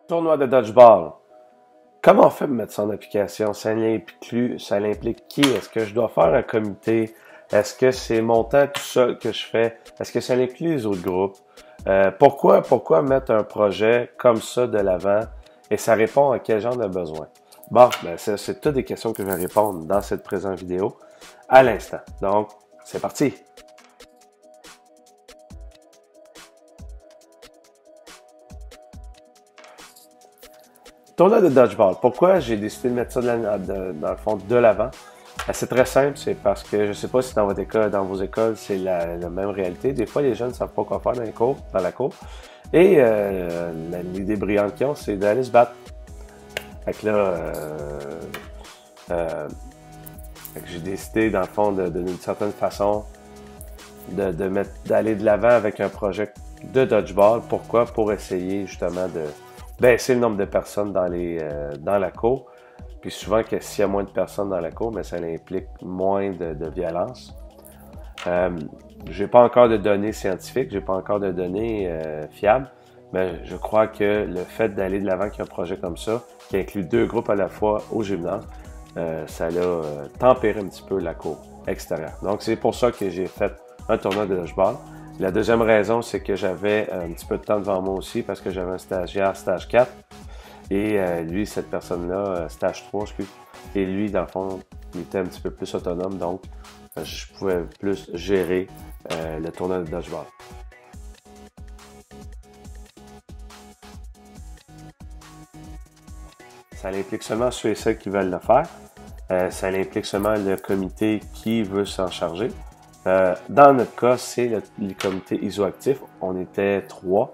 Tournoi de dodgeball. Comment on fait pour mettre ça en application? Ça implique qui? Est-ce que je dois faire un comité? Est-ce que c'est mon temps tout seul que je fais? Est-ce que ça inclut les autres groupes? Pourquoi mettre un projet comme ça de l'avant? Et ça répond à quel genre de besoin? Bon, ben ça, c'est toutes des questions que je vais répondre dans cette présente vidéo à l'instant. Donc, c'est parti! Tournoi de dodgeball. Pourquoi j'ai décidé de mettre ça dans le fond de l'avant? C'est très simple, c'est parce que je ne sais pas si dans votre école, dans vos écoles, c'est la même réalité. Des fois, les jeunes ne savent pas quoi faire dans la cour. Et l'idée brillante qu'ils ont, c'est d'aller se battre. Fait que là, j'ai décidé, dans le fond, d'une certaine façon, d'aller de l'avant avec un projet de dodgeball. Pourquoi? Pour essayer justement de baisser le nombre de personnes dans la cour. Puis souvent, que s'il y a moins de personnes dans la cour, mais ça implique moins de violence. J'ai pas encore de données scientifiques, j'ai pas encore de données fiables, mais je crois que le fait d'aller de l'avant avec un projet comme ça, qui inclut deux groupes à la fois au gymnase, ça a tempéré un petit peu la cour extérieure. Donc c'est pour ça que j'ai fait un tournoi de dodgeball. La deuxième raison, c'est que j'avais un petit peu de temps devant moi aussi parce que j'avais un stagiaire stage 4 et lui, cette personne-là, stage 3, excuse. Et lui, dans le fond, il était un petit peu plus autonome, donc je pouvais plus gérer le tournoi de dodgeball. Ça implique seulement ceux et celles qui veulent le faire. Ça implique seulement le comité qui veut s'en charger. Dans notre cas, c'est le comité isoactif. On était 3.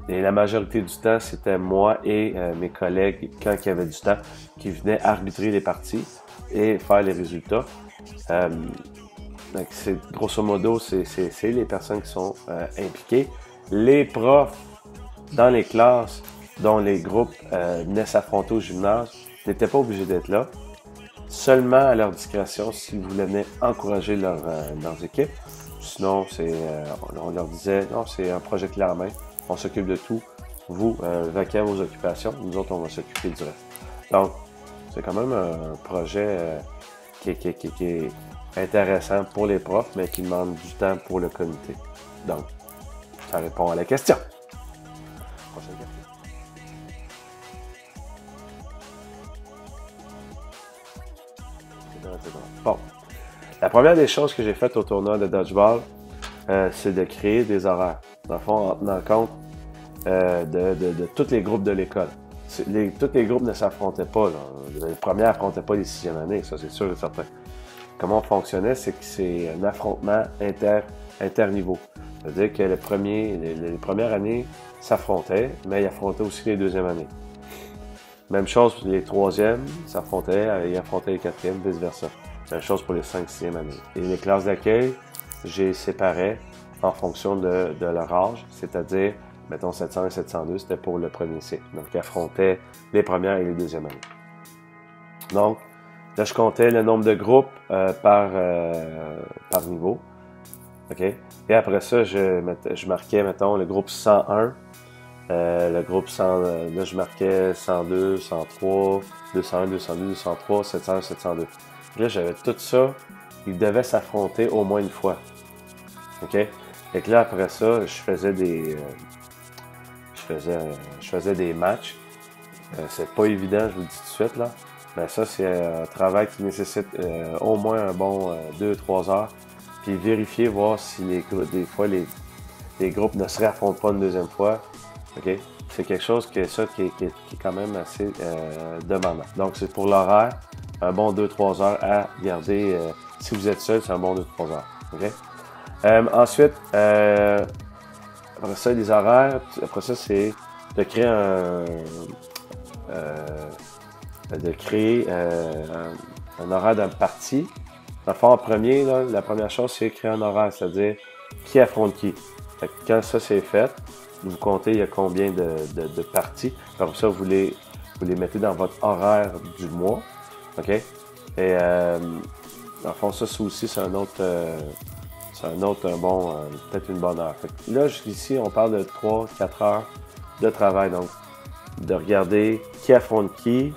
Et la majorité du temps, c'était moi et mes collègues, quand il y avait du temps, qui venaient arbitrer les parties et faire les résultats. Donc grosso modo, c'est les personnes qui sont impliquées. Les profs dans les classes dont les groupes venaient s'affronter au gymnase n'étaient pas obligés d'être là. Seulement à leur discrétion si vous voulaient encourager leurs équipes. Sinon, on leur disait, non, c'est un projet clé en main. On s'occupe de tout. Vous, vaquez à vos occupations. Nous autres, on va s'occuper du reste. Donc, c'est quand même un projet qui est intéressant pour les profs, mais qui demande du temps pour le comité. Donc, ça répond à la question. Prochaine question. Bon. La première des choses que j'ai faites au tournoi de dodgeball, c'est de créer des horaires. Dans le fond, en tenant compte de tous les groupes de l'école. Tous les groupes ne s'affrontaient pas. Là. Les premiers n'affrontaient pas les sixièmes années, ça c'est sûr et certain. Comment on fonctionnait, c'est que c'est un affrontement interniveau. C'est-à-dire que les premières années s'affrontaient, mais ils affrontaient aussi les deuxièmes années. Même chose pour les troisièmes s'affrontaient, ils affrontaient les quatrièmes, vice-versa. Même chose pour les 5e années. Et les classes d'accueil, j'ai séparé en fonction de leur âge, c'est-à-dire, mettons 700 et 702, c'était pour le premier cycle. Donc, ils affrontaient les premières et les deuxièmes années. Donc, là, je comptais le nombre de groupes par niveau. OK? Et après ça, je marquais, mettons, le groupe 101, le groupe 100, là, je marquais 102, 103, 201, 202, 203, 700, 702. Là, j'avais tout ça. Ils devaient s'affronter au moins une fois. OK? Et que là, après ça, je faisais des matchs. C'est pas évident, je vous le dis tout de suite, là. Mais ça, c'est un travail qui nécessite au moins un bon 2-3 heures. Puis vérifier, voir si des fois, les groupes ne se réaffrontent pas une deuxième fois. OK? C'est quelque chose qui est quand même assez demandant. Donc, c'est pour l'horaire, un bon 2-3 heures à garder. Si vous êtes seul, c'est un bon 2-3 heures. OK? Ensuite, après ça, les horaires. Après ça, c'est de créer un horaire d'un parti. Dans le fond, en premier, là, la première chose, c'est créer un horaire, c'est-à-dire qui affronte qui. Fait que quand ça c'est fait, vous comptez il y a combien de parties. Comme ça, vous les mettez dans votre horaire du mois. OK? Et dans le fond, ça aussi, c'est un bon, peut-être une bonne heure. Fait que là, jusqu'ici, on parle de 3-4 heures de travail. Donc, de regarder qui affronte qui,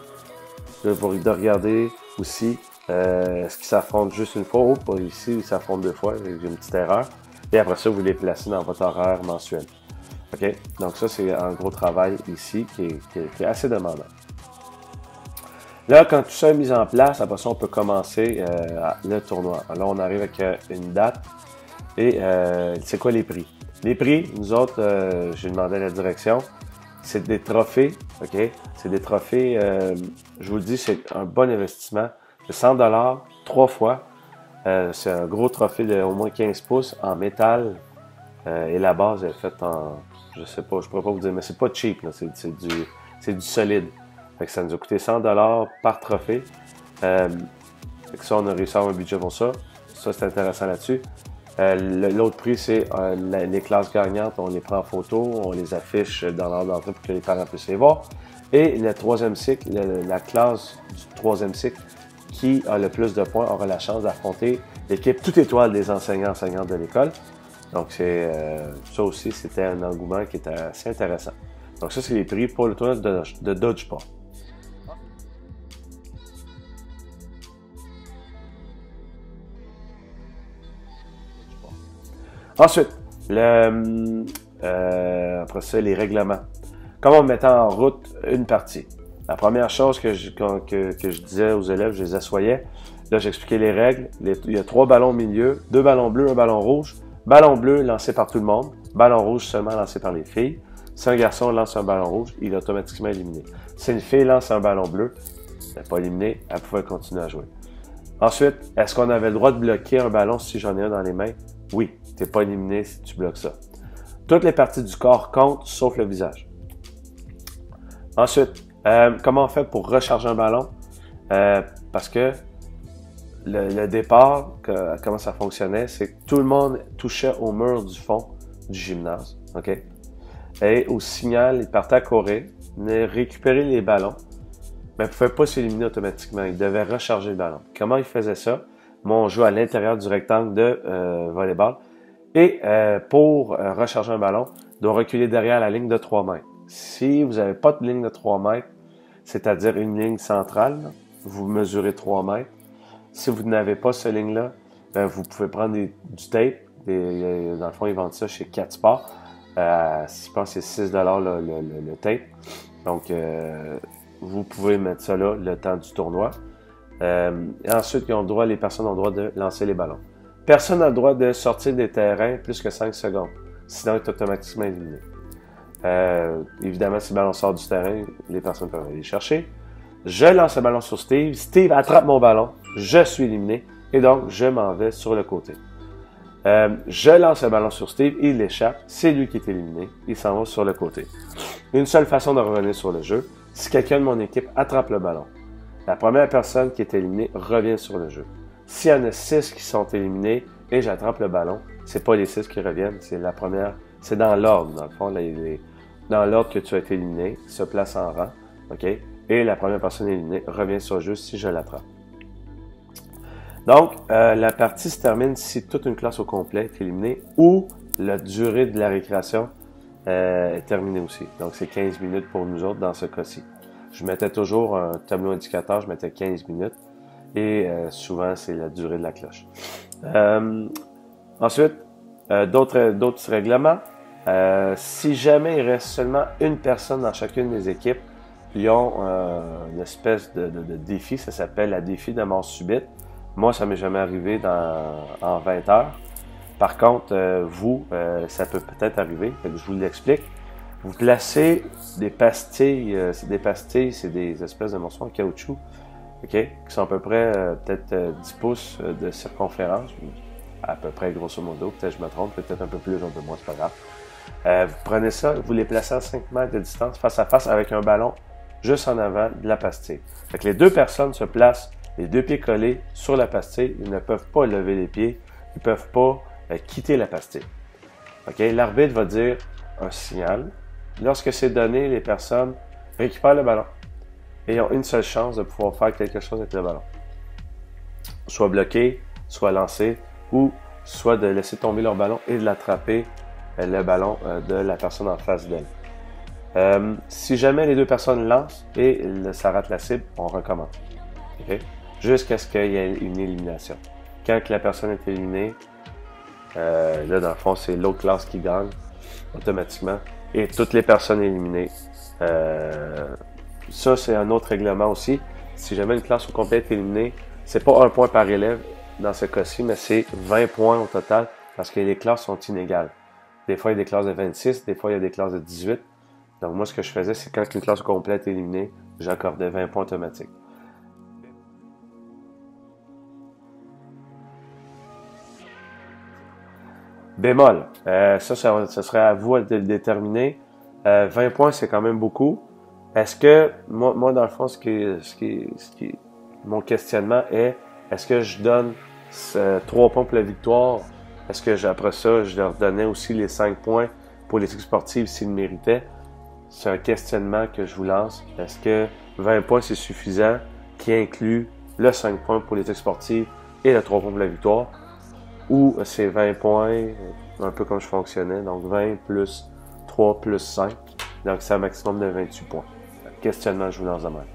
de regarder aussi est-ce qu'ils s'affrontent juste une fois. Oh, ici, ils s'affrontent 2 fois, j'ai une petite erreur. Et après ça, vous les placez dans votre horaire mensuel. OK? Donc ça, c'est un gros travail ici qui est assez demandant. Là, quand tout ça est mis en place, après ça, on peut commencer le tournoi. Là, on arrive avec une date. Et c'est quoi les prix? Les prix, nous autres, j'ai demandé à la direction, c'est des trophées, OK? C'est des trophées, je vous le dis, c'est un bon investissement. C'est 100 $ 3 fois. C'est un gros trophée de au moins 15 pouces en métal. Et la base est faite en, je sais pas, je pourrais pas vous dire, mais c'est pas cheap, là, c'est du solide. Fait que ça nous a coûté 100 $ par trophée. Fait que ça, on a réussi à avoir un budget pour ça. Ça, c'est intéressant là-dessus. L'autre prix, c'est les classes gagnantes. On les prend en photo, on les affiche dans l'ordre d'entrée pour que les parents puissent les voir. Et le troisième cycle, la classe du troisième cycle, qui a le plus de points aura la chance d'affronter l'équipe toute étoile des enseignants-enseignantes de l'école. Donc, ça aussi, c'était un engouement qui était assez intéressant. Donc, ça, c'est les prix pour le tournoi de Dodgeball. Ensuite, après ça, les règlements. Comment on mettait en route une partie? La première chose que je disais aux élèves, je les assoyais. Là, j'expliquais les règles. Il y a 3 ballons au milieu, 2 ballons bleus, un ballon rouge. Ballon bleu lancé par tout le monde. Ballon rouge seulement lancé par les filles. Si un garçon lance un ballon rouge, il est automatiquement éliminé. Si une fille lance un ballon bleu, elle n'est pas éliminée, elle pouvait continuer à jouer. Ensuite, est-ce qu'on avait le droit de bloquer un ballon si j'en ai un dans les mains? Oui, tu n'es pas éliminé si tu bloques ça. Toutes les parties du corps comptent, sauf le visage. Ensuite, comment on fait pour recharger un ballon? Parce que le départ, comment ça fonctionnait, c'est que tout le monde touchait au mur du fond du gymnase. OK? Et au signal, ils partaient à courir, récupérer les ballons, mais ils ne pouvaient pas s'éliminer automatiquement. Ils devaient recharger le ballon. Comment ils faisaient ça? Moi, on joue à l'intérieur du rectangle de volleyball. Et pour recharger un ballon, on doit reculer derrière la ligne de 3 mètres. Si vous n'avez pas de ligne de 3 mètres, c'est-à-dire une ligne centrale, là, vous mesurez 3 mètres. Si vous n'avez pas cette ligne-là, vous pouvez prendre du tape. Dans le fond, ils vendent ça chez 4 Sports. Je pense que c'est 6 $ le tape. Donc, vous pouvez mettre ça là le temps du tournoi. Et ensuite, les personnes ont le droit de lancer les ballons. Personne n'a le droit de sortir des terrains plus que 5 secondes. Sinon, il est automatiquement éliminé. Évidemment, si le ballon sort du terrain, les personnes peuvent aller le chercher. Je lance le ballon sur Steve. Steve attrape mon ballon. Je suis éliminé. Et donc, je m'en vais sur le côté. Je lance le ballon sur Steve. Il l'échappe. C'est lui qui est éliminé. Il s'en va sur le côté. Une seule façon de revenir sur le jeu, si quelqu'un de mon équipe attrape le ballon. La première personne qui est éliminée revient sur le jeu. S'il y en a 6 qui sont éliminés et j'attrape le ballon, c'est pas les 6 qui reviennent, c'est la première, c'est dans l'ordre, dans le fond, dans l'ordre que tu as été éliminé, se place en rang, OK? Et la première personne éliminée revient sur le jeu si je l'attrape. Donc, la partie se termine si toute une classe au complet est éliminée ou la durée de la récréation est terminée aussi. Donc, c'est 15 minutes pour nous autres dans ce cas-ci. Je mettais toujours un tableau indicateur, je mettais 15 minutes et souvent, c'est la durée de la cloche. Ensuite, d'autres règlements. Si jamais il reste seulement une personne dans chacune des équipes, ils ont une espèce de défi, ça s'appelle la défi de mort subite. Moi, ça m'est jamais arrivé en 20 heures. Par contre, ça peut peut-être arriver, je vous l'explique. Vous placez des pastilles, c'est des espèces de morceaux en caoutchouc, OK, qui sont à peu près peut-être 10 pouces de circonférence, à peu près grosso modo, peut-être je me trompe, peut-être un peu plus, un peu moins, c'est pas grave. Vous prenez ça, vous les placez à 5 mètres de distance, face à face, avec un ballon juste en avant de la pastille. Fait que les deux personnes se placent, les deux pieds collés sur la pastille, ils ne peuvent pas lever les pieds, ils ne peuvent pas quitter la pastille. OK, l'arbitre va dire un signal. Lorsque c'est donné, les personnes récupèrent le ballon et ont une seule chance de pouvoir faire quelque chose avec le ballon. Soit bloquer, soit lancer, ou soit de laisser tomber leur ballon et de l'attraper, le ballon de la personne en face d'elle. Si jamais les deux personnes lancent et ça rate la cible, on recommence. Okay? Jusqu'à ce qu'il y ait une élimination. Quand la personne est éliminée, là, dans le fond, c'est l'autre classe qui gagne automatiquement. Et toutes les personnes éliminées. Ça, c'est un autre règlement aussi. Si jamais une classe au complet est éliminée, c'est pas 1 point par élève dans ce cas-ci, mais c'est 20 points au total parce que les classes sont inégales. Des fois, il y a des classes de 26, des fois, il y a des classes de 18. Donc, moi, ce que je faisais, c'est quand une classe complète est éliminée, j'accordais 20 points automatiques. Bémol, ça serait à vous de le déterminer. 20 points, c'est quand même beaucoup. Est-ce que, moi dans le fond, mon questionnement est, est-ce que je donne 3 points pour la victoire? Est-ce que après ça, je leur donnais aussi les 5 points pour l'éthique sportive s'ils le méritaient? C'est un questionnement que je vous lance. Est-ce que 20 points, c'est suffisant, qui inclut le 5 points pour l'éthique sportive et le 3 points pour la victoire? Ou c'est 20 points, un peu comme je fonctionnais, donc 20 plus 3 plus 5, donc c'est un maximum de 28 points. Questionnement, je vous lance de même.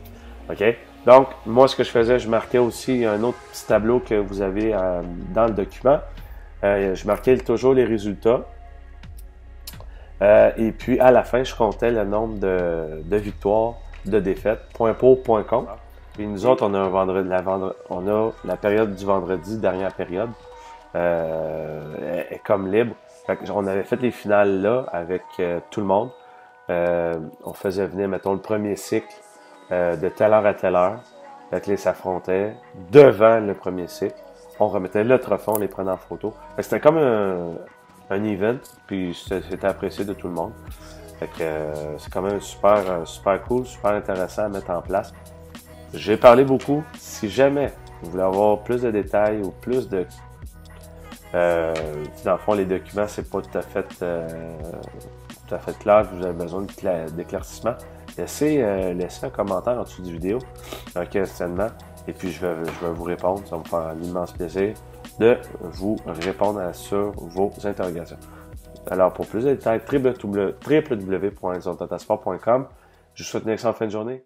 OK? Donc, moi, ce que je faisais, je marquais aussi un autre petit tableau que vous avez dans le document. Je marquais toujours les résultats. Et puis, à la fin, je comptais le nombre de victoires, de défaites, point pour, point contre. Puis nous autres, on a la période du vendredi, dernière période, est comme libre. Fait que on avait fait les finales là avec tout le monde. On faisait venir, mettons, le premier cycle de telle heure à telle heure. Fait que là, ils s'affrontaient devant le premier cycle. On remettait le trophée, on les prenait en photo. Fait que c'était comme un event, puis c'était apprécié de tout le monde. Fait que c'est quand même super cool, super intéressant à mettre en place. J'ai parlé beaucoup. Si jamais vous voulez avoir plus de détails ou plus de... dans le fond, les documents, c'est pas tout à fait clair, vous avez besoin d'éclaircissement, laissez un commentaire en dessous de la vidéo, un questionnement, et puis je vais vous répondre. Ça va me faire un immense plaisir de vous répondre sur vos interrogations. Alors, pour plus de détails, www.zonetatasport.com. Je vous souhaite une excellente fin de journée.